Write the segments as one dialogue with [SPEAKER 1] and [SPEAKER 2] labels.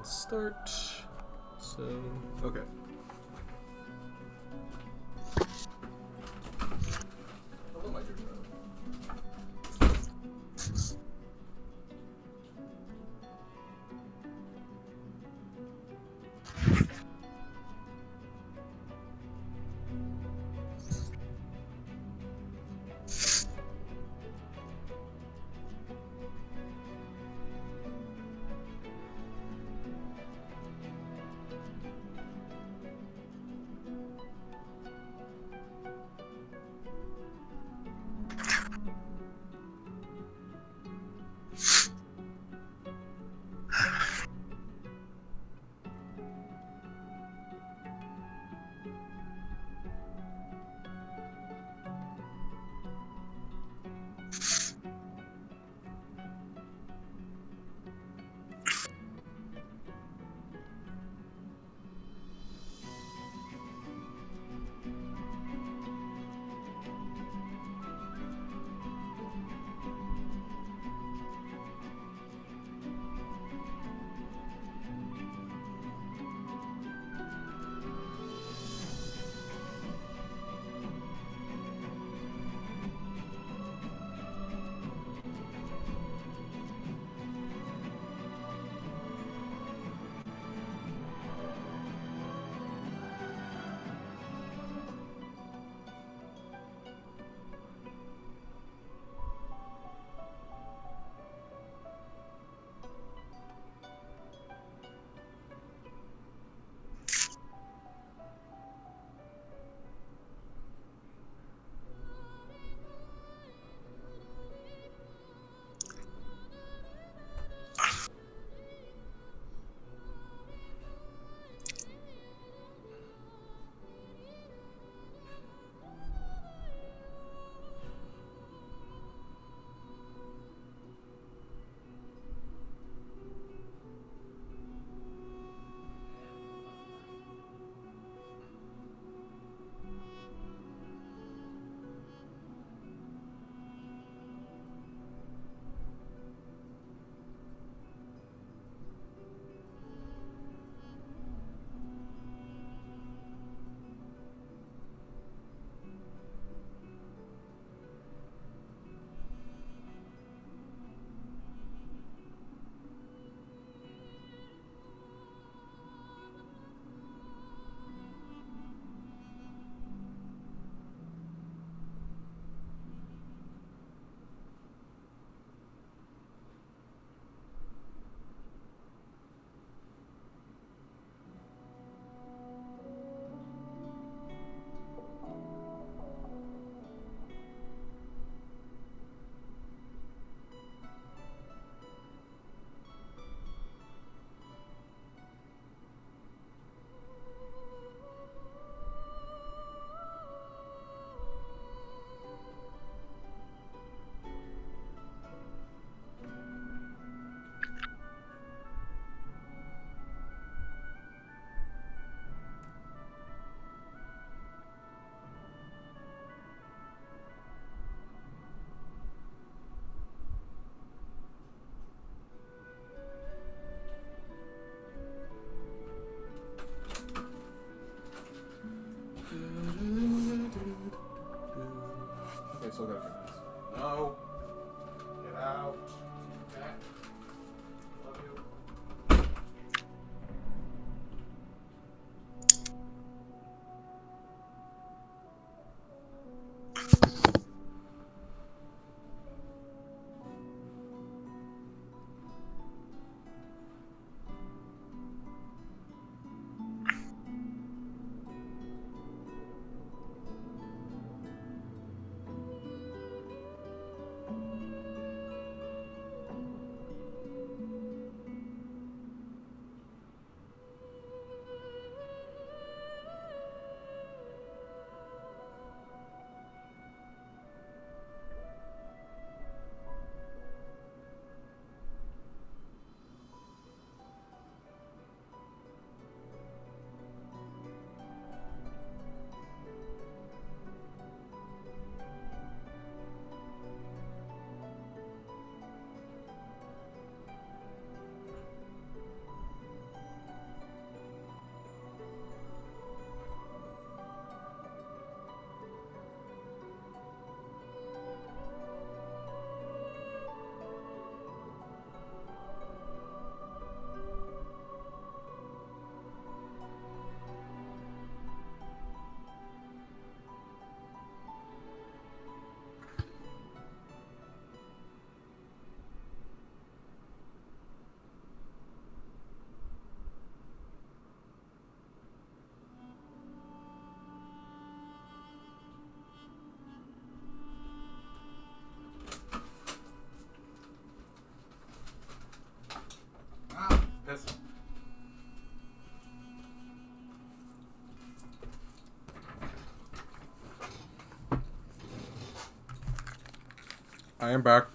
[SPEAKER 1] and start. So, okay. Hello, my dear child. I am back.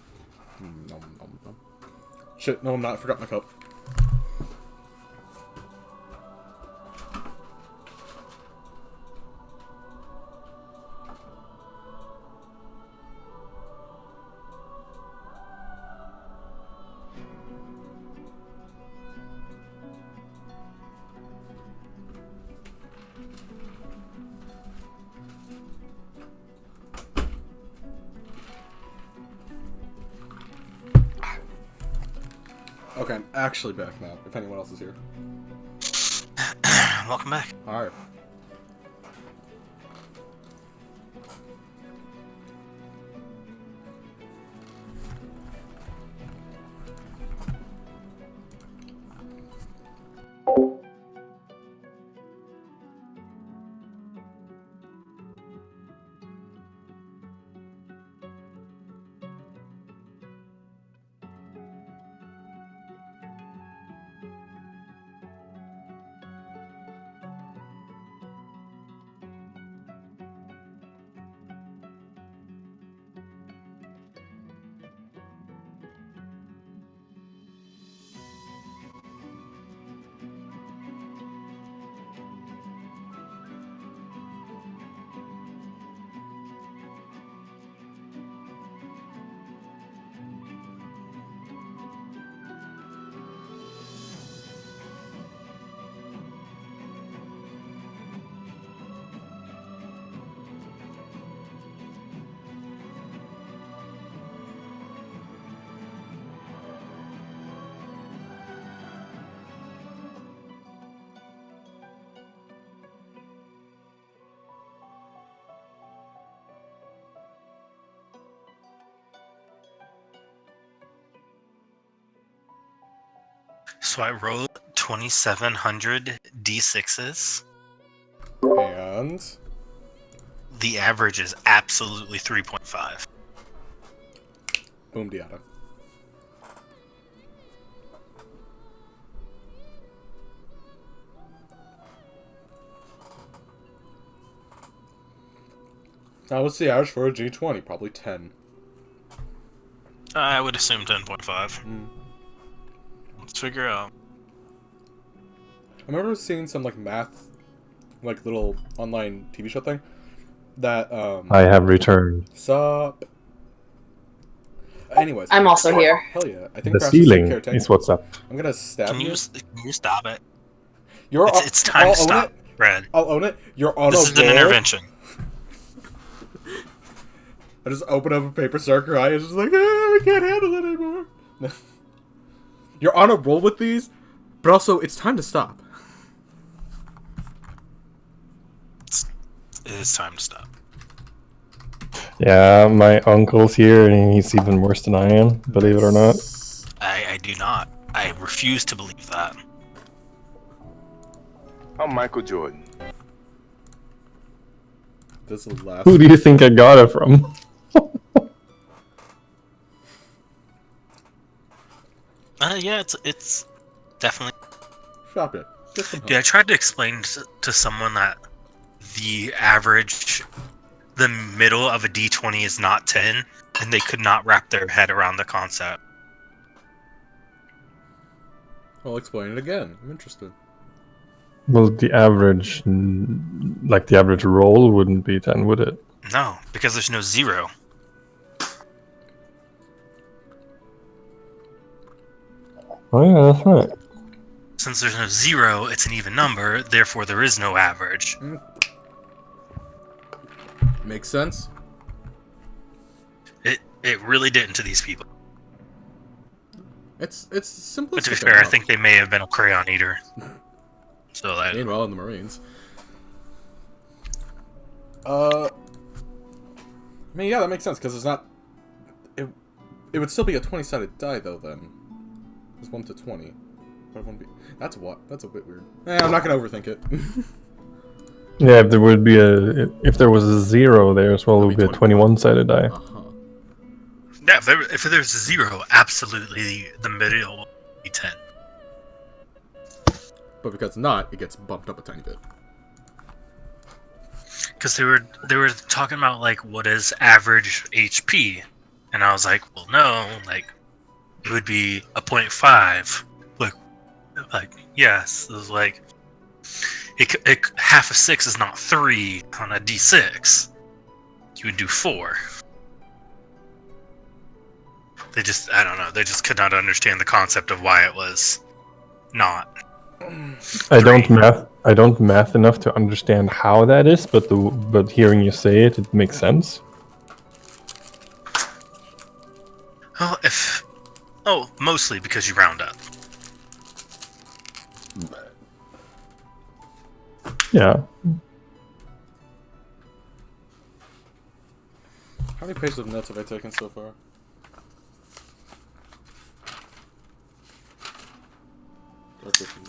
[SPEAKER 1] Nom, nom, nom. Shit, no I'm not. I forgot my cup. Okay, I'm actually back now, if anyone else is here.
[SPEAKER 2] Welcome back.
[SPEAKER 1] Alright.
[SPEAKER 2] So I rolled 2,700 d6s.
[SPEAKER 1] And...
[SPEAKER 2] The average is absolutely 3.5.
[SPEAKER 1] boom diata. Now what's the average for a G20? Probably 10.
[SPEAKER 2] I would assume 10.5. Let's figure out.
[SPEAKER 1] I remember seeing some like math, like little online TV show thing that
[SPEAKER 3] I have returned.
[SPEAKER 1] Sup. Anyways,
[SPEAKER 4] I'm also here.
[SPEAKER 1] Hell yeah! I think
[SPEAKER 3] The
[SPEAKER 1] perhaps
[SPEAKER 3] ceiling
[SPEAKER 1] care tank.
[SPEAKER 3] is what's up.
[SPEAKER 1] I'm gonna stab
[SPEAKER 2] Can
[SPEAKER 1] you.
[SPEAKER 2] you stop it?
[SPEAKER 1] You're
[SPEAKER 2] It's time
[SPEAKER 1] I'll
[SPEAKER 2] to
[SPEAKER 1] own
[SPEAKER 2] stop,
[SPEAKER 1] it.
[SPEAKER 2] Brad.
[SPEAKER 1] I'll own it. You're on
[SPEAKER 2] This
[SPEAKER 1] a
[SPEAKER 2] is an
[SPEAKER 1] roll.
[SPEAKER 2] intervention.
[SPEAKER 1] I just open up a paper, start crying. It's just like, we can't handle it anymore. You're on a roll with these, but also it's time to stop.
[SPEAKER 2] It is time to stop.
[SPEAKER 3] Yeah, my uncle's here and he's even worse than I am, believe it or not.
[SPEAKER 2] I do not. I refuse to believe that.
[SPEAKER 5] I'm Michael Jordan.
[SPEAKER 1] This is the last.
[SPEAKER 3] Who do you think I got it from?
[SPEAKER 2] Yeah, it's definitely.
[SPEAKER 1] Shop it. Get some help.
[SPEAKER 2] Yeah, I tried to explain to someone that the average, the middle of a D20 is not 10, and they could not wrap their head around the concept.
[SPEAKER 1] I'll explain it again. I'm interested.
[SPEAKER 3] Well, the average roll wouldn't be 10, would it?
[SPEAKER 2] No, because there's no zero.
[SPEAKER 3] Oh yeah, that's right.
[SPEAKER 2] Since there's no zero, it's an even number, therefore there is no average.
[SPEAKER 1] Makes sense.
[SPEAKER 2] It really didn't to these people.
[SPEAKER 1] It's simplistic.
[SPEAKER 2] But to be fair, I think they may have been a crayon eater. So that.
[SPEAKER 1] Meanwhile, in the Marines. I mean, yeah, that makes sense because it's not. It would still be a 20-sided die though. Then it's 1 to 20. But it wouldn't be. That's what. That's a bit weird. I'm not gonna overthink it.
[SPEAKER 3] Yeah, if there was a zero there as well, it would be a 21-sided die.
[SPEAKER 2] Yeah, if there's a zero, absolutely the middle will be 10.
[SPEAKER 1] But because not, it gets bumped up a tiny bit.
[SPEAKER 2] Because they were talking about like what is average HP, And I was like, well, no, like, it would be a 0.5. Like, yes. It was like, half of 6 is not 3 on a d6. You would do 4. They just, I don't know, they just could not understand the concept of why it was not.
[SPEAKER 3] I don't math enough to understand how that is, but hearing you say it, it makes sense.
[SPEAKER 2] Well, mostly because you round up.
[SPEAKER 3] Yeah.
[SPEAKER 1] How many pages of notes have I taken so far?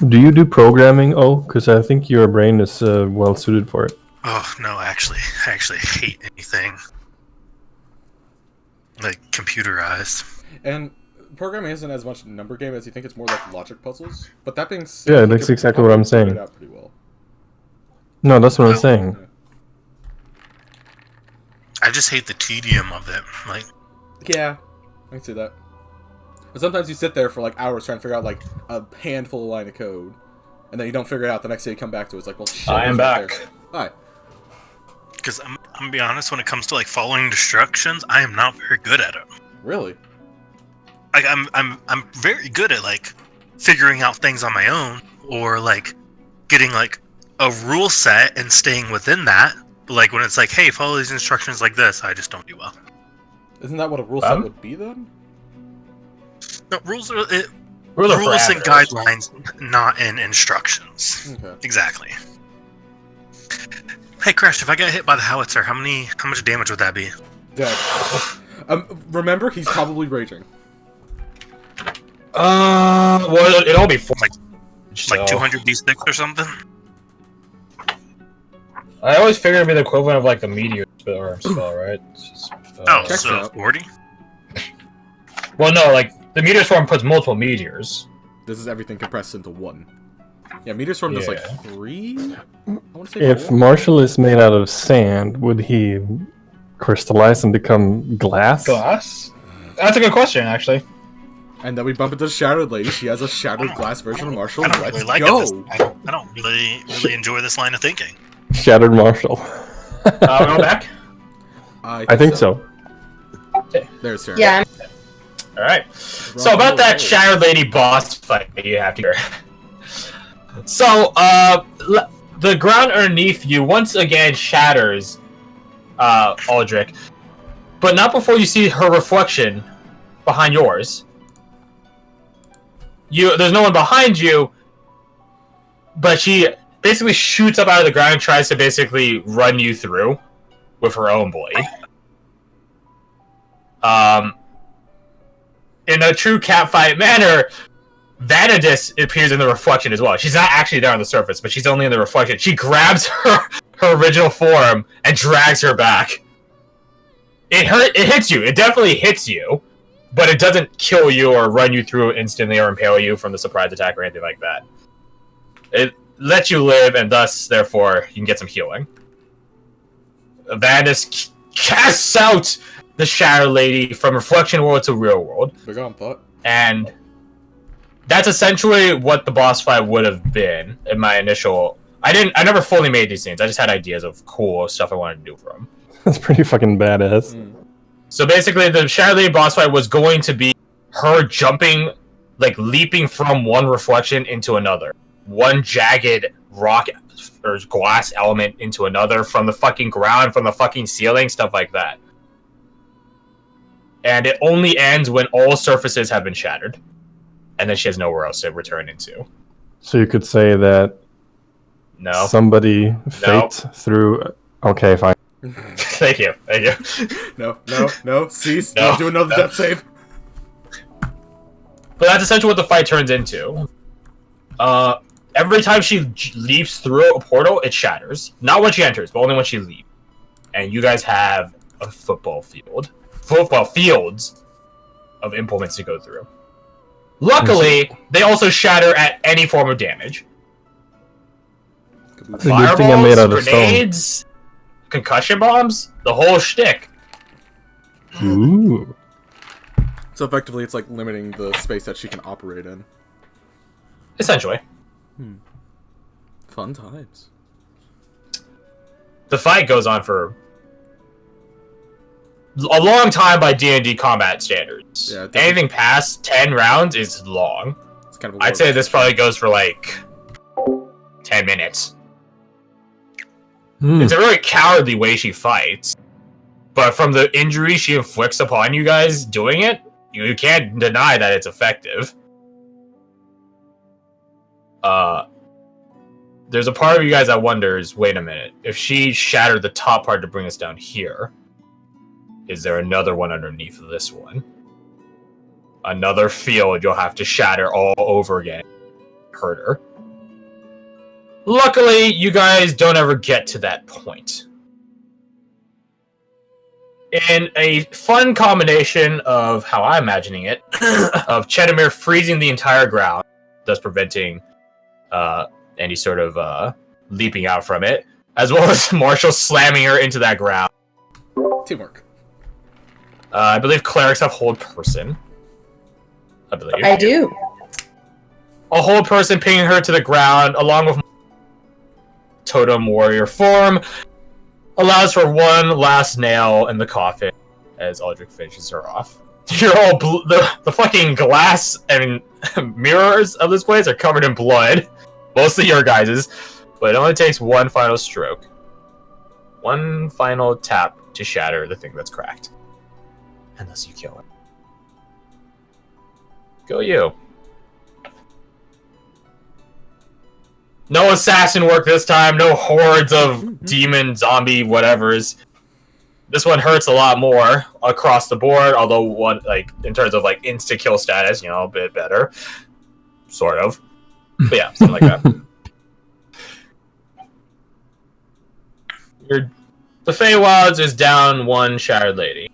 [SPEAKER 3] Do you do programming? Oh, because I think your brain is well suited for it.
[SPEAKER 2] Oh no, I actually hate anything like computerized.
[SPEAKER 1] And programming isn't as much number game as you think. It's more like logic puzzles. But that being said,
[SPEAKER 3] Yeah, that's exactly what I'm saying.
[SPEAKER 1] It out pretty well.
[SPEAKER 3] No, that's what I'm saying.
[SPEAKER 2] I just hate the tedium of it. Like,
[SPEAKER 1] yeah, I can see that. But sometimes you sit there for like hours trying to figure out like a handful of line of code, and then you don't figure it out. The next day you come back to it, it's like, well, shit.
[SPEAKER 4] I am back.
[SPEAKER 1] Hi.
[SPEAKER 2] Because I'm gonna be honest, when it comes to like following instructions, I am not very good at it.
[SPEAKER 1] Really?
[SPEAKER 2] Like I'm very good at like figuring out things on my own, or like getting like a rule set and staying within that. But like when it's like, hey, follow these instructions like this, I just don't do well.
[SPEAKER 1] Isn't that what a rule set would be then?
[SPEAKER 2] No, rules are
[SPEAKER 4] rules
[SPEAKER 2] and guidelines, not in instructions.
[SPEAKER 1] Okay.
[SPEAKER 2] Exactly. Hey, Crash, if I got hit by the howitzer, how much damage would that be?
[SPEAKER 1] Dead. Remember, he's probably raging.
[SPEAKER 4] Well, it'll be 4.
[SPEAKER 2] Like 200 d6 or something?
[SPEAKER 4] I always figured it'd be the equivalent of like a meteor spell, right? It's just,
[SPEAKER 2] so 40?
[SPEAKER 4] Well, no, like the meteor swarm puts multiple meteors.
[SPEAKER 1] This is everything compressed into one. Yeah, meteor swarm does like 3? I want to say
[SPEAKER 3] If
[SPEAKER 1] 4?
[SPEAKER 3] Marshall is made out of sand, would he crystallize and become glass?
[SPEAKER 4] Glass? That's a good question, actually.
[SPEAKER 1] And then we bump into the Shadowed Lady. She has a shattered glass version of Marshall.
[SPEAKER 2] I don't
[SPEAKER 1] Let's
[SPEAKER 2] really like
[SPEAKER 1] go!
[SPEAKER 2] it. I don't really enjoy this line of thinking.
[SPEAKER 3] Shattered Marshall.
[SPEAKER 4] Go back?
[SPEAKER 3] I think so.
[SPEAKER 1] There's Sarah.
[SPEAKER 5] Yeah.
[SPEAKER 4] Alright. So about that Shattered Lady boss fight that you have to hear. So, the ground underneath you once again shatters, Aldrich. But not before you see her reflection behind yours. There's no one behind you, but she basically shoots up out of the ground and tries to basically run you through with her own blade. In a true catfight manner, Vanadis appears in the reflection as well. She's not actually there on the surface, but she's only in the reflection. She grabs her original form and drags her back. It hits you. It definitely hits you, but it doesn't kill you or run you through instantly or impale you from the surprise attack or anything like that. It lets you live, and thus, therefore, you can get some healing. Vanadis casts out the Shadow Lady from Reflection World to Real World.
[SPEAKER 1] Big on thought.
[SPEAKER 4] And that's essentially what the boss fight would have been in my initial... I never fully made these scenes. I just had ideas of cool stuff I wanted to do for them.
[SPEAKER 3] That's pretty fucking badass.
[SPEAKER 4] So basically, the Shadow Lady boss fight was going to be her jumping, like leaping from one reflection into another. One jagged rock or glass element into another, from the fucking ground, from the fucking ceiling, stuff like that. And it only ends when all surfaces have been shattered. And then she has nowhere else to return into.
[SPEAKER 3] So you could say that somebody faked through... Okay, fine.
[SPEAKER 4] Thank you.
[SPEAKER 1] No. Cease. No. Do another death save.
[SPEAKER 4] But that's essentially what the fight turns into. Every time she leaps through a portal, it shatters. Not when she enters, but only when she leaves. And you guys have a football fields of implements to go through. Luckily, they also shatter at any form of damage. Fireballs, grenades, concussion bombs, the whole shtick.
[SPEAKER 3] Ooh.
[SPEAKER 1] So effectively, it's like limiting the space that she can operate in.
[SPEAKER 4] Essentially.
[SPEAKER 1] Fun times.
[SPEAKER 4] The fight goes on for a long time by D&D combat standards.
[SPEAKER 1] Yeah, definitely.
[SPEAKER 4] Anything past 10 rounds is long.
[SPEAKER 1] It's kind of a
[SPEAKER 4] I'd say this probably goes for like 10 minutes. It's a really cowardly way she fights. But from the injury she inflicts upon you guys doing it, you can't deny that it's effective. There's a part of you guys that wonders, wait a minute, if she shattered the top part to bring us down here, is there another one underneath this one? Another field you'll have to shatter all over again. Hurt her. Luckily, you guys don't ever get to that point. In a fun combination of how I'm imagining it, of Chedamir freezing the entire ground, thus preventing any sort of leaping out from it, as well as Marshall slamming her into that ground.
[SPEAKER 1] Teamwork.
[SPEAKER 4] I believe clerics have hold person. I believe.
[SPEAKER 5] I do.
[SPEAKER 4] A hold person pinning her to the ground, along with totem warrior form, allows for one last nail in the coffin as Aldrich finishes her off. You're all the fucking glass and mirrors of this place are covered in blood. Mostly your guys's, but it only takes one final stroke. One final tap to shatter the thing that's cracked. Unless you kill it. Go you. No assassin work this time, no hordes of demon, zombie, whatevers. This one hurts a lot more across the board, although one, like, in terms of like insta-kill status, you know, a bit better. Sort of. But yeah, something like that. The Feywilds is down one Shattered Lady.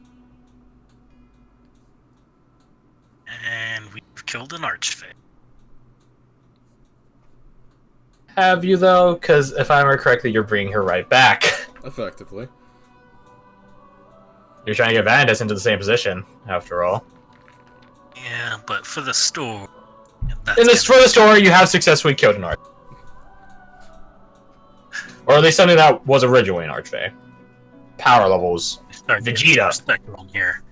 [SPEAKER 2] And we've killed an Archfey.
[SPEAKER 4] Have you, though? Because if I remember correctly, you're bringing her right back.
[SPEAKER 1] Effectively.
[SPEAKER 4] You're trying to get Vandus into the same position, after all.
[SPEAKER 2] Yeah, but for the store...
[SPEAKER 4] For the story, you have successfully killed an Arch. Or at least something that was originally an Archfey. Power levels. Vegeta.
[SPEAKER 2] Respect on here.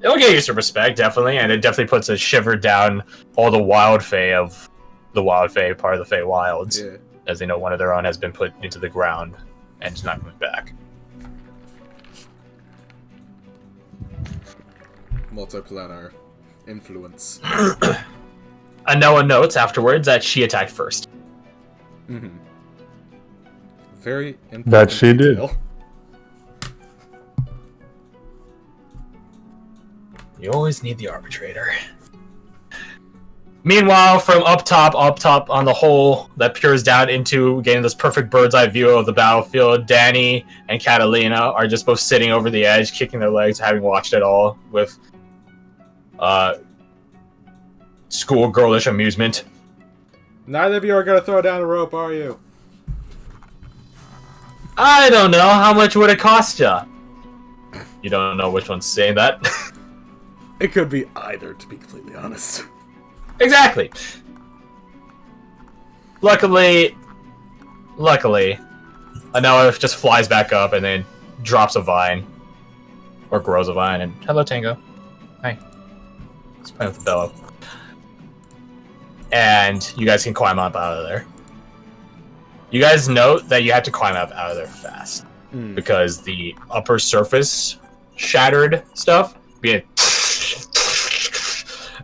[SPEAKER 4] It'll get you some respect, definitely, and it definitely puts a shiver down all the Wild Fey of the Wild Fey part of the Feywilds.
[SPEAKER 1] Yeah.
[SPEAKER 4] As they know one of their own has been put into the ground and is not coming back.
[SPEAKER 1] Multiplanar influence.
[SPEAKER 4] Anoa notes afterwards that she attacked first.
[SPEAKER 1] Mm-hmm. Very important
[SPEAKER 3] That she did.
[SPEAKER 1] detail.
[SPEAKER 4] You always need the arbitrator. Meanwhile, from up top on the hole that peers down into getting this perfect bird's eye view of the battlefield, Danny and Catalina are just both sitting over the edge, kicking their legs, having watched it all with schoolgirlish amusement.
[SPEAKER 1] Neither of you are gonna throw down a rope, are you?
[SPEAKER 4] I don't know. How much would it cost ya? You don't know which one's saying that.
[SPEAKER 1] It could be either, to be completely honest.
[SPEAKER 4] Exactly. Luckily, Anoa just flies back up and then drops a vine. Or grows a vine and, hello Tango. Hi. Let's play with the bellow. And you guys can climb up out of there. You guys note that you have to climb up out of there fast. Because the upper surface shattered stuff, being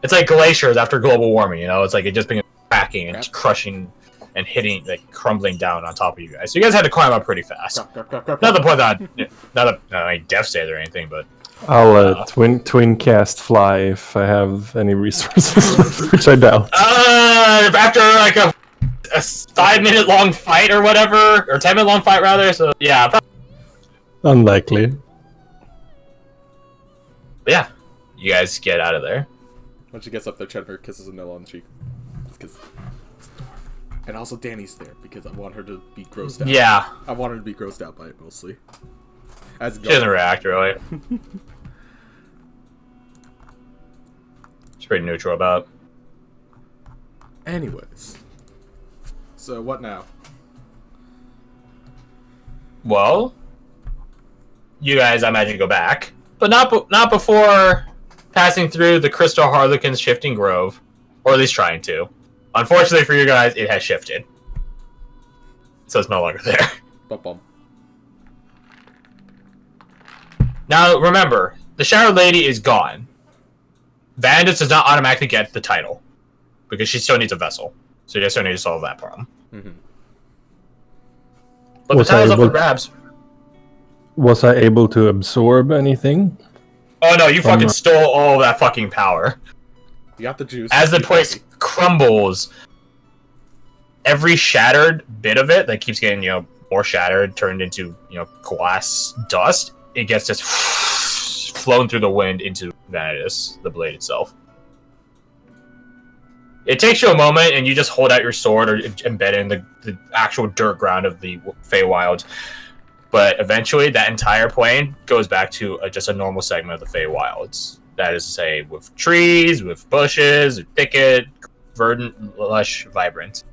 [SPEAKER 4] it's like glaciers after global warming, you know? It's like it just being cracking and crushing and hitting, like crumbling down on top of you guys. So you guys had to climb up pretty fast. Not the point that not a death save or anything, but
[SPEAKER 3] I'll twin cast fly if I have any resources, which I doubt.
[SPEAKER 4] After like a 5-minute long fight or whatever, or 10-minute long fight rather. So yeah,
[SPEAKER 3] Unlikely.
[SPEAKER 4] But yeah, you guys get out of there.
[SPEAKER 1] When she gets up there, Chedamir kisses Anoa on the cheek. And also Danny's there, because I want her to be grossed out.
[SPEAKER 4] Yeah.
[SPEAKER 1] I want her to be grossed out by it, mostly. As
[SPEAKER 4] She doesn't react, really. It's pretty neutral about.
[SPEAKER 1] Anyways. So, what now?
[SPEAKER 4] Well, you guys, I imagine, go back, but not before passing through the Crystal Harlequin's Shifting Grove, or at least trying to. Unfortunately for you guys, it has shifted, so it's no longer there.
[SPEAKER 1] Bum.
[SPEAKER 4] Now, remember, the Shadow Lady is gone. Vandus does not automatically get the title, because she still needs a vessel, so you guys still need to solve that problem.
[SPEAKER 1] Mm-hmm.
[SPEAKER 4] But the title's up for grabs.
[SPEAKER 3] Was I able to absorb anything?
[SPEAKER 4] Oh no, you fucking stole all that fucking power.
[SPEAKER 1] You got the juice.
[SPEAKER 4] As the place crumbles, every shattered bit of it that keeps getting, more shattered, turned into, glass dust, it gets just flown through the wind into Vanitas, the blade itself. It takes you a moment, and you just hold out your sword or embed it in the actual dirt ground of the Feywild. But eventually, that entire plane goes back to just a normal segment of the Feywilds. That is to say, with trees, with bushes, thicket, verdant, lush, vibrant.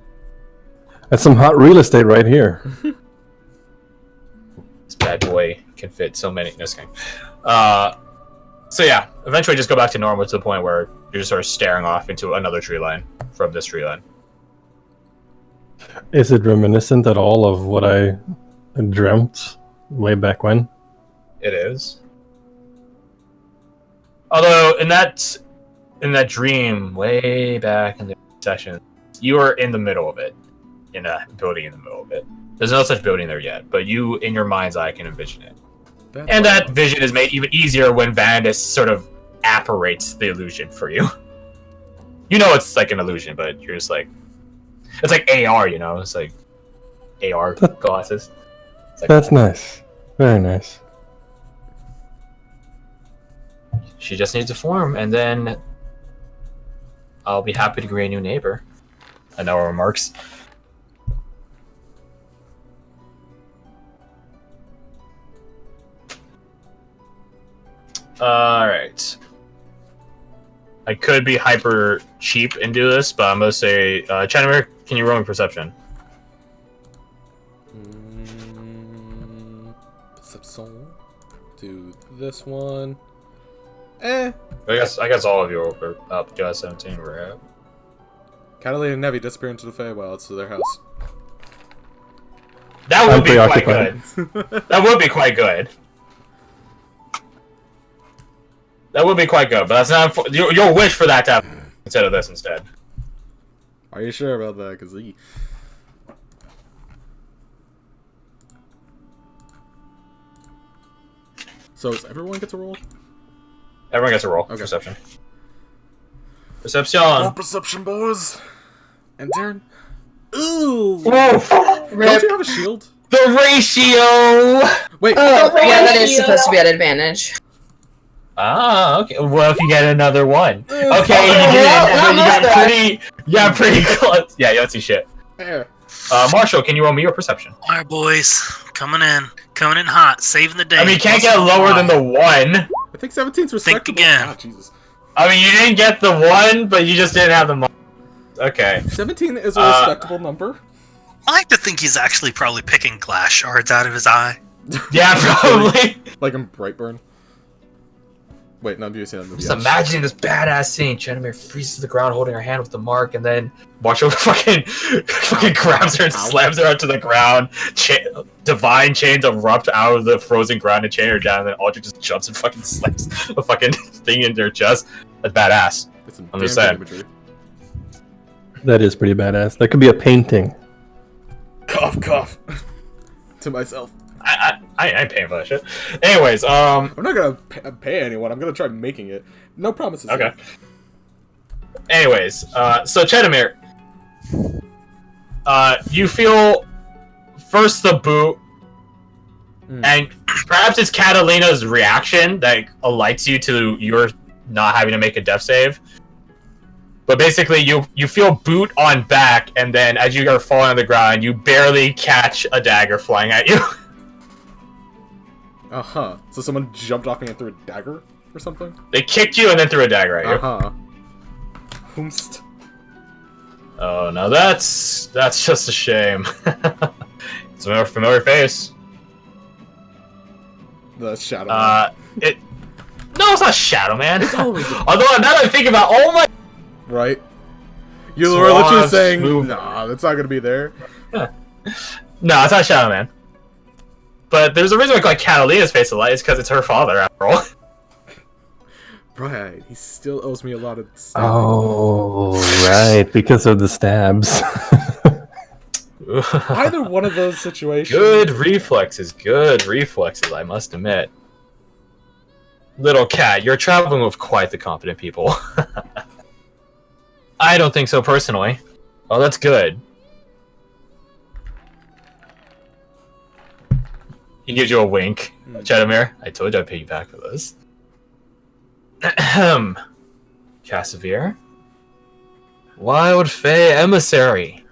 [SPEAKER 3] That's some hot real estate right here.
[SPEAKER 4] This bad boy can fit so many. No, game. So yeah, eventually just go back to normal to the point where you're just sort of staring off into another tree line from this tree line.
[SPEAKER 3] Is it reminiscent at all of what I dreamt way back when?
[SPEAKER 4] It is. Although in that dream way back in the session, you are in the middle of it, in a building in the middle of it. There's no such building there yet, but you, in your mind's eye, can envision it. And that vision is made even easier when Vandus sort of apparates the illusion for you. You know it's like an illusion, but you're just like... It's like AR, It's like AR glasses. Like,
[SPEAKER 3] that's nice. Very nice.
[SPEAKER 4] She just needs to form, and then I'll be happy to greet a new neighbor. I know her remarks. Alright. I could be hyper cheap and do this, but I'm gonna say, Chanamir, can you roll me perception?
[SPEAKER 1] Perception. Do this one. I
[SPEAKER 4] guess all of you are up. You got 17, we're at.
[SPEAKER 1] Catalina and Nevi disappear into the Feywilds to their house.
[SPEAKER 4] That would be quite good. That would be quite good. That would be quite good, but that's not your wish for that to happen instead of this instead.
[SPEAKER 1] Are you sure about that? Because So does everyone get to roll?
[SPEAKER 4] Everyone gets a roll.
[SPEAKER 1] Okay.
[SPEAKER 4] Perception. Perception.
[SPEAKER 1] Roll perception, boys. And Darren. Ooh.
[SPEAKER 4] Oof.
[SPEAKER 1] Don't you have a shield?
[SPEAKER 4] The ratio.
[SPEAKER 1] Wait.
[SPEAKER 5] Yeah, that is supposed to be at advantage.
[SPEAKER 4] Ah, okay. Well, if you get another one. Okay, you got pretty close. Yeah, you don't see shit.
[SPEAKER 1] There.
[SPEAKER 4] Marshall, can you roll me your perception?
[SPEAKER 2] Alright, boys. Coming in hot, saving the day.
[SPEAKER 4] I mean, you can't get lower than the 1.
[SPEAKER 1] I think 17's respectable.
[SPEAKER 2] Think again.
[SPEAKER 1] Ah, Jesus.
[SPEAKER 4] I mean, you didn't get the 1, but you just didn't have the mark. Okay.
[SPEAKER 1] 17 is a respectable number.
[SPEAKER 2] I like to think he's actually probably picking glass shards out of his eye.
[SPEAKER 4] Yeah, probably.
[SPEAKER 1] Like in Brightburn. Wait, no, you seen that movie?
[SPEAKER 4] Just imagine this badass scene. Chanamir freezes the ground holding her hand with the mark, and then Marshall fucking grabs her and slams her onto the ground. Divine chains erupt out of the frozen ground and chain her down, and then Audrey just jumps and fucking slams a fucking thing into her chest. That's badass. I'm just saying.
[SPEAKER 1] Imagery.
[SPEAKER 3] That is pretty badass. That could be a painting.
[SPEAKER 1] Cough, cough. To myself.
[SPEAKER 4] I ain't paying for that shit. Anyways,
[SPEAKER 1] I'm not gonna pay anyone. I'm gonna try making it. No promises.
[SPEAKER 4] Okay.
[SPEAKER 1] Yet.
[SPEAKER 4] Anyways, so Chanamir, you feel first the boot, and perhaps it's Catalina's reaction that alights you to your not having to make a death save. But basically, you feel boot on back, and then as you are falling on the ground, you barely catch a dagger flying at you.
[SPEAKER 1] So someone jumped off me and threw a dagger or something?
[SPEAKER 4] They kicked you and then threw a dagger at you.
[SPEAKER 1] Whomst.
[SPEAKER 4] Oh, now that's just a shame. It's a familiar face.
[SPEAKER 1] The Shadow Man.
[SPEAKER 4] No, it's not Shadow Man.
[SPEAKER 1] It's always
[SPEAKER 4] Although now that I think about, oh my.
[SPEAKER 1] Right? You were literally
[SPEAKER 4] Suave,
[SPEAKER 1] saying,
[SPEAKER 4] smooth.
[SPEAKER 1] nah, that's not gonna be there.
[SPEAKER 4] No, it's not Shadow Man. But there's a reason why I call Catalina's face a light. It's because it's her father, after all.
[SPEAKER 1] Right, he still owes me a lot of stuff.
[SPEAKER 3] Oh, right, because of the stabs.
[SPEAKER 1] Either one of those situations.
[SPEAKER 4] Good reflexes, I must admit. Little cat, you're traveling with quite the confident people. I don't think so personally. Oh, that's good. He gives you a wink. Chedamir, I told you I'd pay you back for this. Ahem. Cassavir. Wild Fey Emissary.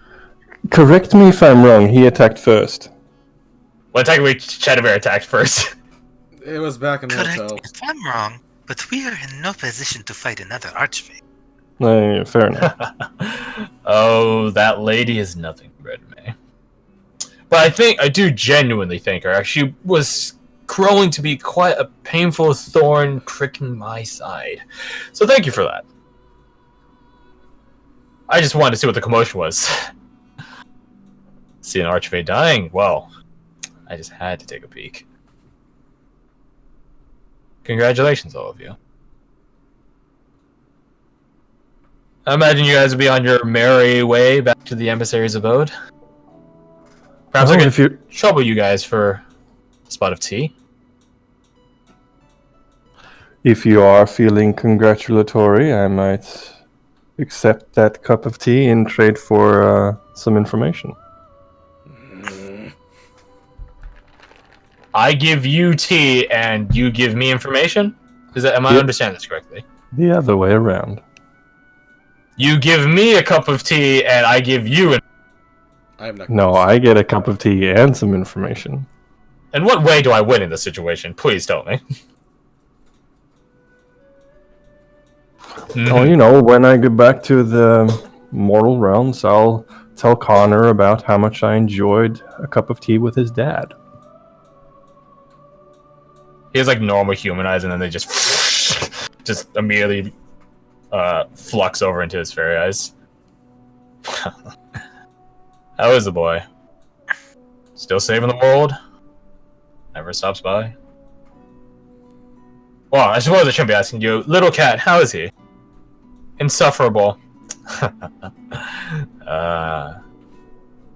[SPEAKER 3] Correct me if I'm wrong, he attacked first.
[SPEAKER 4] Well, technically, Chedamir attacked first.
[SPEAKER 1] It was back in the
[SPEAKER 2] Correct
[SPEAKER 1] hotel.
[SPEAKER 2] me if I'm wrong, but we are in no position to fight another archfey.
[SPEAKER 3] Fair enough.
[SPEAKER 4] Oh, that lady is nothing but me. But I do genuinely think her. She was growing to be quite a painful thorn pricking my side. So thank you for that. I just wanted to see what the commotion was. See an archfey dying? Well, I just had to take a peek. Congratulations, all of you. I imagine you guys will be on your merry way back to the emissary's abode. Perhaps I could trouble you guys for a spot of tea.
[SPEAKER 3] If you are feeling congratulatory, I might accept that cup of tea in trade for some information.
[SPEAKER 4] I give you tea and you give me information? Am I understanding this correctly?
[SPEAKER 3] The other way around.
[SPEAKER 4] You give me a cup of tea and I give you
[SPEAKER 1] I am not.
[SPEAKER 3] No, I get a cup of tea and some information.
[SPEAKER 4] In what way do I win in this situation? Please tell me.
[SPEAKER 3] Oh, you know, when I get back to the mortal realms, I'll tell Connor about how much I enjoyed a cup of tea with his dad.
[SPEAKER 4] He has like normal human eyes and then they just immediately flux over into his fairy eyes. How is the boy? Still saving the world? Never stops by? Well, I suppose I shouldn't be asking you. Little cat, how is he? Insufferable.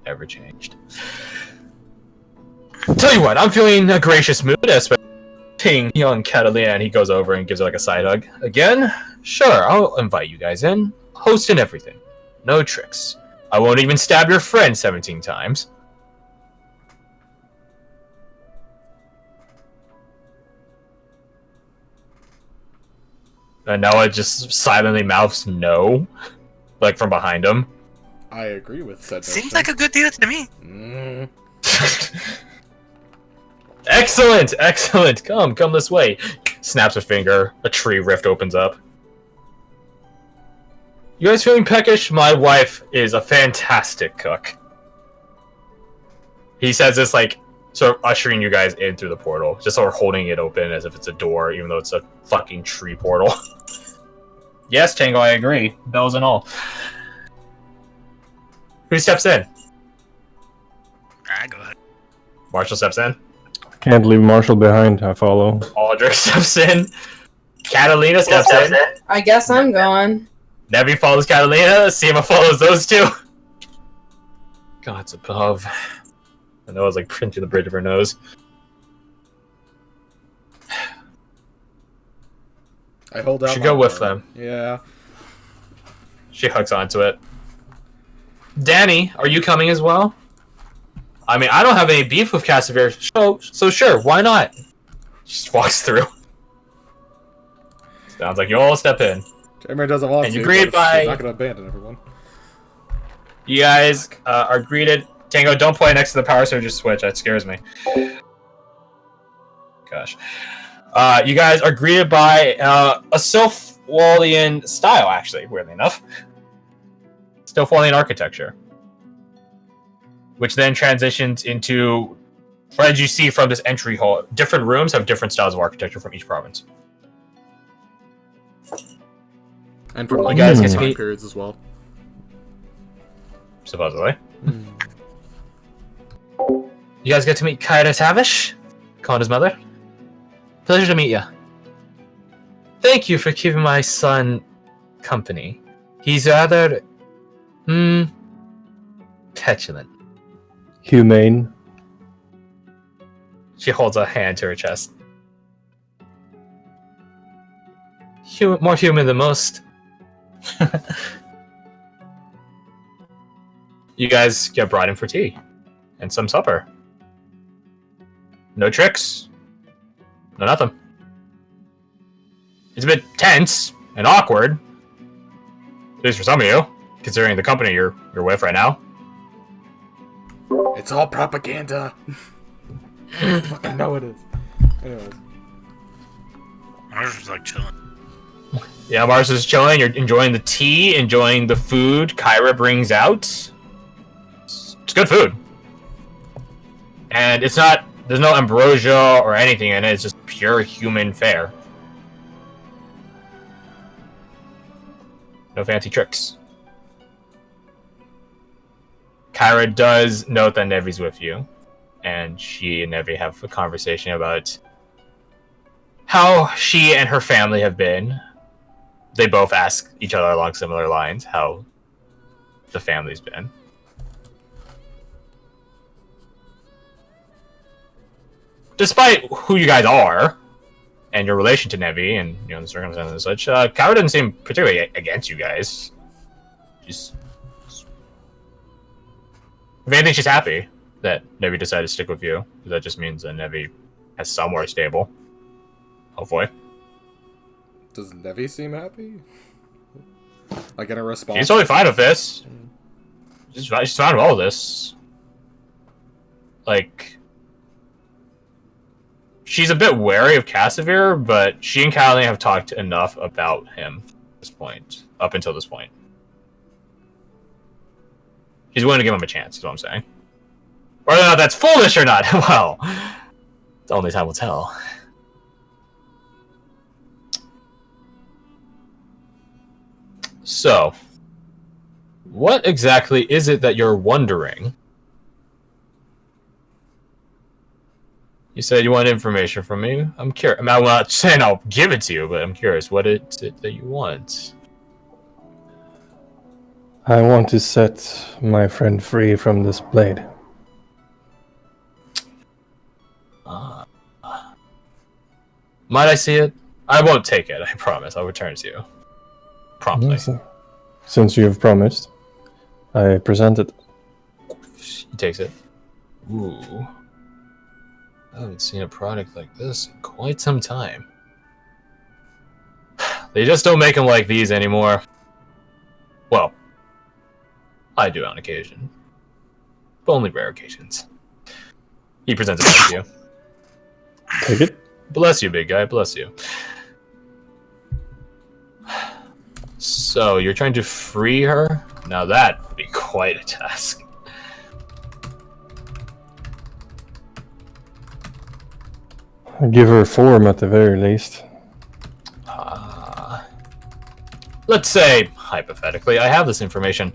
[SPEAKER 4] Never changed. Tell you what, I'm feeling a gracious mood, especially young Catalina, and he goes over and gives her like a side hug. Again? Sure, I'll invite you guys in. Host and everything. No tricks. I won't even stab your friend 17 times. And Noah just silently mouths no, like from behind him.
[SPEAKER 1] I agree with said
[SPEAKER 2] Seems
[SPEAKER 1] notion.
[SPEAKER 2] like a good deal to me.
[SPEAKER 4] Excellent, excellent. Come this way. Snaps a finger. A tree rift opens up. You guys feeling peckish? My wife is a fantastic cook. He says this like sort of ushering you guys in through the portal, just sort of holding it open as if it's a door, even though it's a fucking tree portal. Yes, Tango, I agree. Bells and all. Who steps in?
[SPEAKER 2] Go ahead.
[SPEAKER 4] Marshall steps in.
[SPEAKER 3] Can't leave Marshall behind, I follow.
[SPEAKER 4] Aldrich steps in. Catalina steps in.
[SPEAKER 5] I guess I'm going.
[SPEAKER 4] Nevi follows Catalina. Seema follows those two. Gods above. I know I was like printing the bridge of her nose.
[SPEAKER 1] I hold out.
[SPEAKER 4] Should
[SPEAKER 1] my
[SPEAKER 4] go with
[SPEAKER 1] arm.
[SPEAKER 4] them.
[SPEAKER 1] Yeah.
[SPEAKER 4] She hooks onto it. Danny, are you coming as well? I mean, I don't have any beef with Cassavir, so sure, why not? Just walks through. Sounds like you all step in.
[SPEAKER 1] Jeremy doesn't want
[SPEAKER 4] And
[SPEAKER 1] to.
[SPEAKER 4] you're greeted
[SPEAKER 1] but
[SPEAKER 4] by-
[SPEAKER 1] He's not going to abandon everyone.
[SPEAKER 4] You guys are greeted. Tango, don't play next to the power surge switch. That scares me. Gosh. You guys are greeted by a Wallian style, actually, weirdly enough. Still Wallian architecture. Which then transitions into, as you see from this entry hall, different rooms have different styles of architecture from each province.
[SPEAKER 1] And from like
[SPEAKER 4] guys
[SPEAKER 1] different
[SPEAKER 4] get to
[SPEAKER 1] time
[SPEAKER 4] meet-
[SPEAKER 1] periods as well.
[SPEAKER 4] Supposedly. You guys get to meet Kyra Tavish, Conda's mother. Pleasure to meet you. Thank you for keeping my son company. He's rather, petulant.
[SPEAKER 3] Humane.
[SPEAKER 4] She holds a hand to her chest. More human than most. You guys get brought in for tea and some supper. No tricks. No nothing. It's a bit tense and awkward. At least for some of you, considering the company you're with right now.
[SPEAKER 1] It's all propaganda. I fucking know it is. Anyways.
[SPEAKER 2] I was just like chilling.
[SPEAKER 4] Yeah, Mars is chilling. You're enjoying the tea, enjoying the food Kyra brings out. It's good food. And it's not, there's no ambrosia or anything in it. It's just pure human fare. No fancy tricks. Kyra does note that Nevi's with you. And she and Nevi have a conversation about how she and her family have been. They both ask each other along similar lines how the family's been. Despite who you guys are and your relation to Nevi and the circumstances and such, Kyra doesn't seem particularly against you guys. If anything, she's happy that Nevi decided to stick with you. That just means that Nevi has somewhere stable. Hopefully.
[SPEAKER 1] Does Nevi seem happy? Like in a response?
[SPEAKER 4] She's totally fine with this. She's fine with all this. Like, she's a bit wary of Casimir, but she and Callie have talked enough about him at this point, up until this point. She's willing to give him a chance, is what I'm saying. Whether or not that's foolish or not, well, only time will tell. So, what exactly is it that you're wondering? You said you want information from me. I'm curious. I'm not saying I'll give it to you, but I'm curious. What is it that you want?
[SPEAKER 3] I want to set my friend free from this blade.
[SPEAKER 4] Might I see it? I won't take it, I promise. I'll return it to you. Promptly.
[SPEAKER 3] Yes, since you have promised, I present it.
[SPEAKER 4] He takes it. Ooh. I haven't seen a product like this in quite some time. They just don't make them like these anymore. Well, I do on occasion. But only rare occasions. He presents it back to you.
[SPEAKER 3] Take it.
[SPEAKER 4] Bless you, big guy. Bless you. So, you're trying to free her? Now that would be quite a task.
[SPEAKER 3] Give her form at the very least.
[SPEAKER 4] Let's say, hypothetically, I have this information.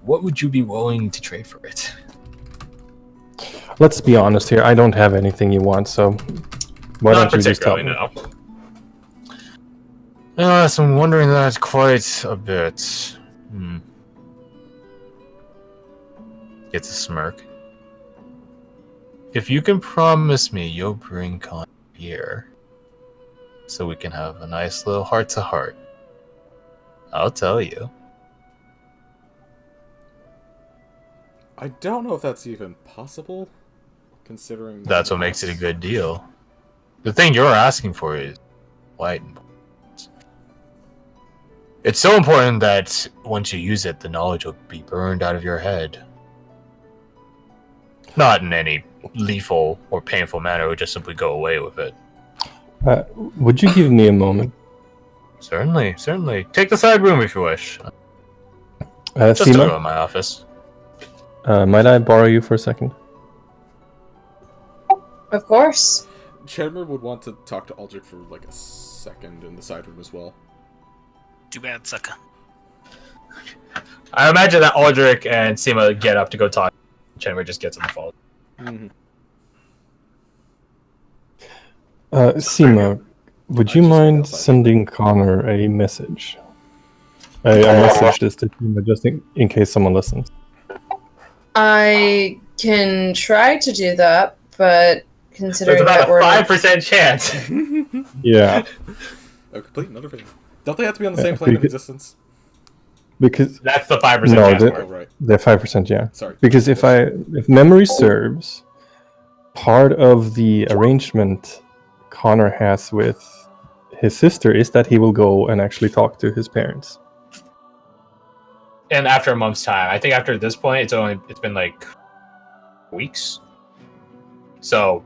[SPEAKER 4] What would you be willing to trade for it?
[SPEAKER 3] Let's be honest here. I don't have anything you want, so why
[SPEAKER 4] Not
[SPEAKER 3] don't you just tell me?
[SPEAKER 4] particularly, no. Yes, I'm wondering that quite a bit. Gets a smirk. If you can promise me you'll bring Con here, so we can have a nice little heart-to-heart, I'll tell you.
[SPEAKER 1] I don't know if that's even possible, considering...
[SPEAKER 4] That's what makes it a good deal. The thing you're asking for is quite important. It's so important that once you use it, the knowledge will be burned out of your head. Not in any lethal or painful manner, it would just simply go away with it.
[SPEAKER 3] Would you give me a moment?
[SPEAKER 4] Certainly, certainly. Take the side room if you wish. Just to go
[SPEAKER 3] Seema,
[SPEAKER 4] in my office.
[SPEAKER 3] might I borrow you for a second?
[SPEAKER 5] Of course.
[SPEAKER 1] Chedmer would want to talk to Aldrich for like a second in the side room as well.
[SPEAKER 2] Too bad, sucker.
[SPEAKER 4] I imagine that Aldrich and Seema get up to go talk. Chenway just gets on the phone.
[SPEAKER 1] Mm-hmm.
[SPEAKER 3] Seema, would you
[SPEAKER 1] just wait
[SPEAKER 3] mind
[SPEAKER 1] outside.
[SPEAKER 3] sending Connor a message? I messaged this to Seema just in case someone listens.
[SPEAKER 5] I can try to do that, but
[SPEAKER 4] There's
[SPEAKER 5] considering
[SPEAKER 4] about
[SPEAKER 5] that
[SPEAKER 4] a
[SPEAKER 5] we're
[SPEAKER 4] 5% chance.
[SPEAKER 3] Yeah,
[SPEAKER 1] A complete another thing. Don't they have to be on the same plane of existence?
[SPEAKER 3] because
[SPEAKER 4] That's the 5%
[SPEAKER 3] No,
[SPEAKER 4] chance.
[SPEAKER 3] the-
[SPEAKER 1] Oh, right.
[SPEAKER 3] they're 5%. Yeah,
[SPEAKER 1] Sorry.
[SPEAKER 3] because if memory serves, part of the arrangement Connor has with his sister is that he will go and actually talk to his parents.
[SPEAKER 4] And after a month's time, I think after this point, it's been like weeks. So,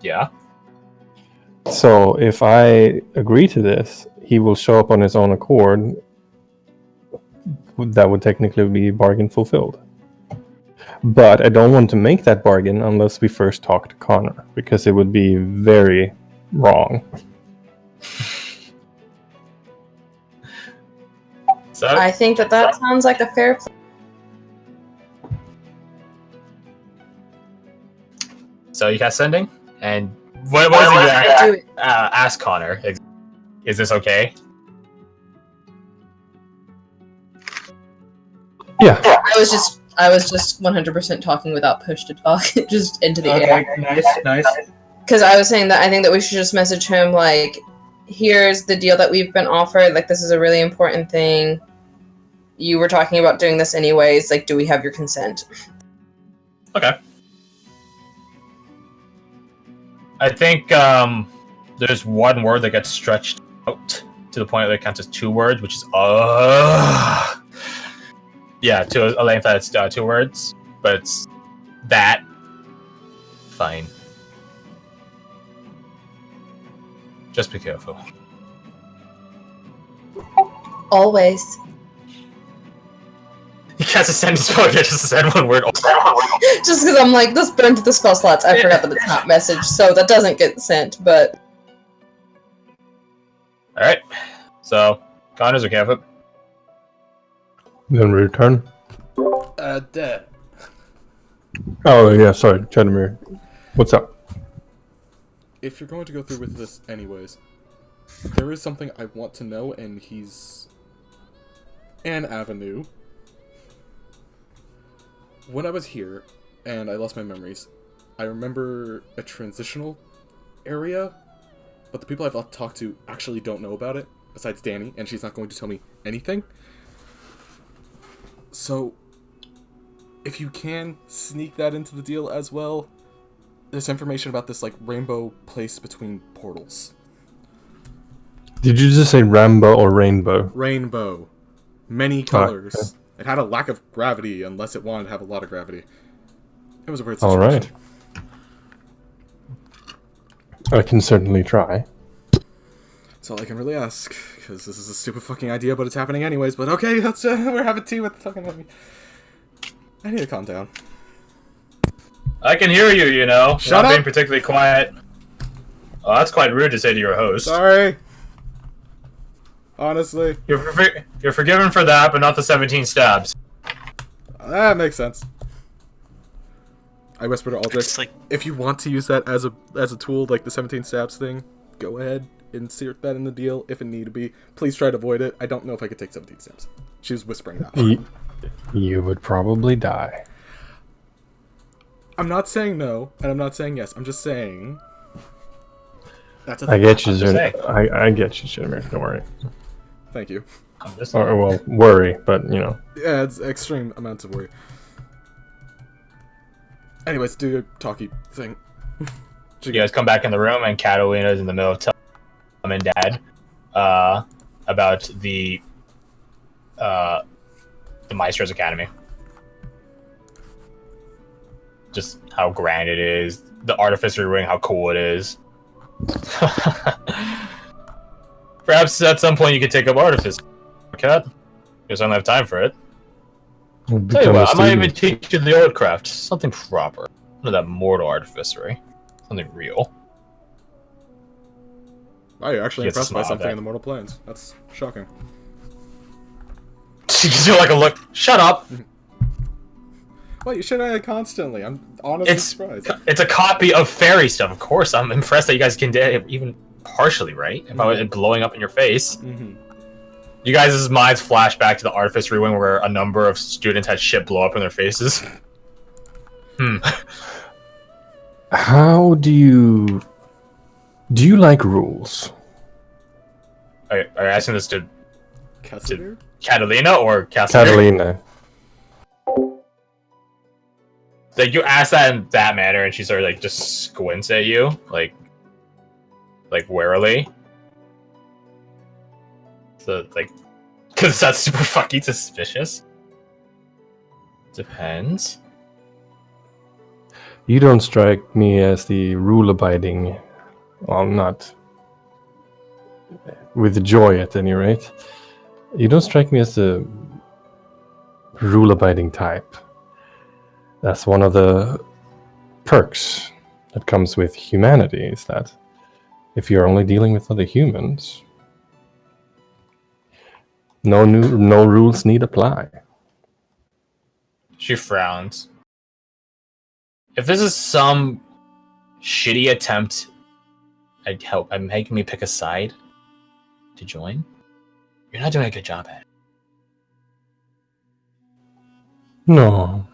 [SPEAKER 4] yeah.
[SPEAKER 3] So if I agree to this, he will show up on his own accord. That would technically be bargain fulfilled. But I don't want to make that bargain unless we first talk to Connor, because it would be very wrong.
[SPEAKER 4] So
[SPEAKER 5] I think that sounds like a fair plan.
[SPEAKER 4] So you cast sending, and what is it
[SPEAKER 5] Do
[SPEAKER 4] you
[SPEAKER 5] it.
[SPEAKER 4] ask Connor? Is this okay?
[SPEAKER 3] Yeah.
[SPEAKER 5] I was just 100% talking without push to talk, just into the air.
[SPEAKER 4] nice.
[SPEAKER 5] Because I was saying that I think that we should just message him like, here's the deal that we've been offered. Like, this is a really important thing. You were talking about doing this anyways. Like, do we have your consent?
[SPEAKER 4] Okay. I think there's one word that gets stretched out to the point that it counts as 2 words, which is yeah, to a length that's 2 words, but it's that. Fine. Just be careful.
[SPEAKER 5] Always.
[SPEAKER 4] You cast a sentence spell, you just said one word.
[SPEAKER 5] Just because I'm like, this burned to the spell slots, I forgot that it's not messaged, so that doesn't get sent, but...
[SPEAKER 4] Alright. So, Connor's okay with it.
[SPEAKER 3] Then we return.
[SPEAKER 1] Dad.
[SPEAKER 3] Oh yeah, sorry, Chedmere. What's up?
[SPEAKER 1] If you're going to go through with this anyways, there is something I want to know, and he's an avenue. When I was here, and I lost my memories, I remember a transitional area, but the people I've talked to actually don't know about it, besides Danny, and she's not going to tell me anything. So, if you can sneak that into the deal as well, there's information about this, like, rainbow place between portals.
[SPEAKER 3] Did you just say Rambo or Rainbow?
[SPEAKER 1] Rainbow. Many colors.
[SPEAKER 3] Okay.
[SPEAKER 1] It had a lack of gravity unless it wanted to have a lot of gravity. It was a weird
[SPEAKER 3] All
[SPEAKER 1] situation.
[SPEAKER 3] right. I can certainly try.
[SPEAKER 1] That's all I can really ask, because this is a stupid fucking idea, but it's happening anyways. But okay, let's we're having tea with the fucking. I need to calm down.
[SPEAKER 4] I can hear you, you know.
[SPEAKER 1] Shut
[SPEAKER 4] Not
[SPEAKER 1] up!
[SPEAKER 4] being particularly quiet. Oh, that's quite rude to say to your host.
[SPEAKER 1] Sorry. Honestly,
[SPEAKER 4] You're forgiven for that, but not the 17 stabs.
[SPEAKER 1] that makes sense. I whispered to Aldrich,
[SPEAKER 2] It's like,
[SPEAKER 1] if you want to use that as a tool, like the 17 stabs thing, go ahead, insert that in the deal if it need to be. Please try to avoid it. I don't know if I could take 17 stabs. She was whispering that.
[SPEAKER 3] You would probably die.
[SPEAKER 1] I'm not saying no, and I'm not saying yes. I'm just saying. That's a
[SPEAKER 3] I get you,
[SPEAKER 4] I'm just
[SPEAKER 3] Zern.
[SPEAKER 4] saying.
[SPEAKER 3] I get you, Chedmere. Don't worry.
[SPEAKER 1] Thank you.
[SPEAKER 4] I'm just
[SPEAKER 3] Or well, worry, but you know.
[SPEAKER 1] Yeah, it's extreme amounts of worry. Anyways, do your talkie thing.
[SPEAKER 4] You guys come back in the room, and Catalina's in the middle of telling mom and dad about the Maestro's Academy. Just how grand it is, the artificer ring, how cool it is. Perhaps at some point you could take up artifice, cat. Because I don't have time for it.
[SPEAKER 3] You'll
[SPEAKER 4] Tell you
[SPEAKER 3] become a
[SPEAKER 4] what, I might even
[SPEAKER 3] student.
[SPEAKER 4] teach you the old craft. Something proper. None of that mortal artificery. Something real.
[SPEAKER 1] Wow, you're actually
[SPEAKER 4] Gets
[SPEAKER 1] impressed by
[SPEAKER 4] snob
[SPEAKER 1] something
[SPEAKER 4] at.
[SPEAKER 1] in the Mortal Planes. That's shocking.
[SPEAKER 4] She gives you like a look. Shut up!
[SPEAKER 1] Well, you shit on it constantly. I'm honestly surprised.
[SPEAKER 4] It's a copy of fairy stuff, of course. I'm impressed that you guys can do it even partially right. If I was blowing up in your face.
[SPEAKER 1] Mm-hmm.
[SPEAKER 4] You guys' minds flash back to the artifice wing where a number of students had shit blow up in their faces.
[SPEAKER 3] How do you like rules?
[SPEAKER 4] Are you asking this to
[SPEAKER 1] Casimir?
[SPEAKER 4] Catalina or Casimir?
[SPEAKER 3] Catalina.
[SPEAKER 4] Like, you ask that in that manner, and she sort of, like, just squints at you, like warily. So, like, because that's super fucking suspicious. Depends.
[SPEAKER 3] You don't strike me as the rule-abiding. Well, not with joy at any rate. You don't strike me as the rule-abiding type. That's one of the perks that comes with humanity, is that if you're only dealing with other humans, no rules need apply.
[SPEAKER 4] She frowns. If this is some shitty attempt at making me pick a side to join, you're not doing a good job at it.
[SPEAKER 3] No,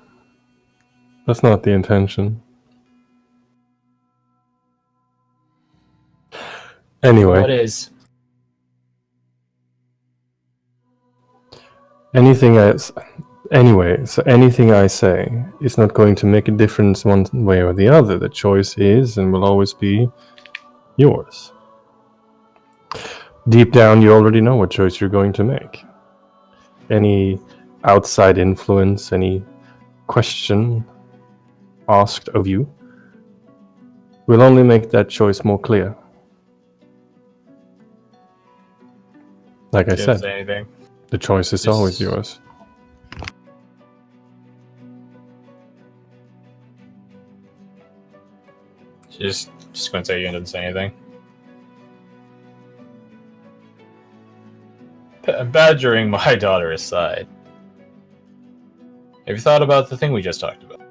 [SPEAKER 3] that's not the intention. Anyway,
[SPEAKER 4] What is?
[SPEAKER 3] anything I say is not going to make a difference one way or the other. The choice is and will always be yours. Deep down, you already know what choice you're going to make. Any outside influence, any question asked of you will only make that choice more clear. Like I
[SPEAKER 4] Didn't
[SPEAKER 3] said,
[SPEAKER 4] say anything.
[SPEAKER 3] the choice is always yours.
[SPEAKER 4] She just squints at you and doesn't say anything. Badgering my daughter aside, have you thought about the thing we just talked about?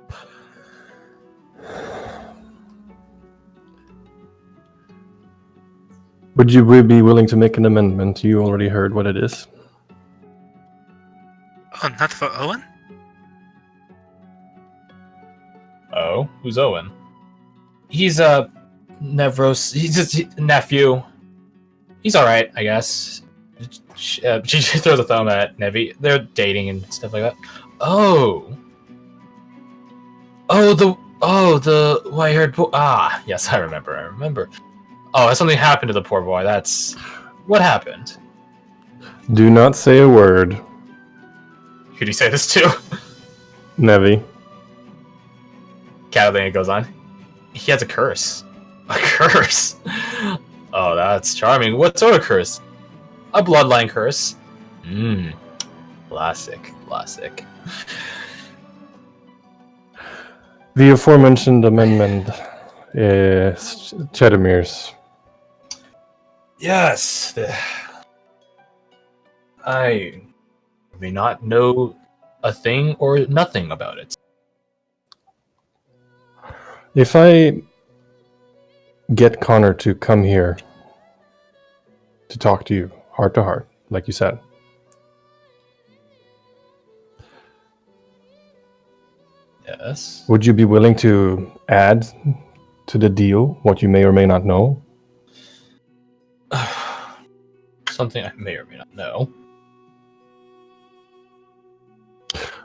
[SPEAKER 3] Would you be willing to make an amendment? You already heard what it is.
[SPEAKER 2] Oh, not for Owen?
[SPEAKER 4] Oh, who's Owen? He's a he's a nephew. He's all right, I guess. She throws a thumb at Nevi. They're dating and stuff like that. Oh, the white-haired boy. Ah, yes, I remember. Oh, something happened to the poor boy. That's what happened.
[SPEAKER 3] Do not say a word,
[SPEAKER 4] Who do you say this to?
[SPEAKER 3] Nevi.
[SPEAKER 4] Catalina goes on. He has a curse. A curse? Oh, that's charming. What sort of curse? A bloodline curse. Classic.
[SPEAKER 3] The aforementioned amendment is Chedamir's.
[SPEAKER 4] Yes. I may not know a thing or nothing about it.
[SPEAKER 3] If I get Connor to come here to talk to you, heart to heart, like you said,
[SPEAKER 4] Yes.
[SPEAKER 3] would you be willing to add to the deal what you may or may not know?
[SPEAKER 4] Something I may or may not know.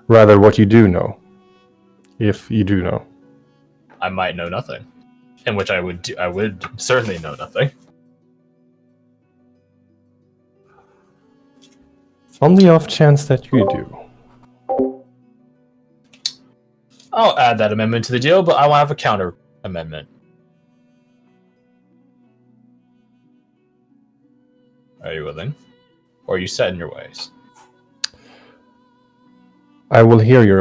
[SPEAKER 3] Rather, what you do know, if you do know.
[SPEAKER 4] I might know nothing. In which I would certainly know nothing.
[SPEAKER 3] On the off chance that you do.
[SPEAKER 4] I'll add that amendment to the deal, but I will have a counter amendment. Are you willing? Or are you set in your ways?
[SPEAKER 3] I will hear your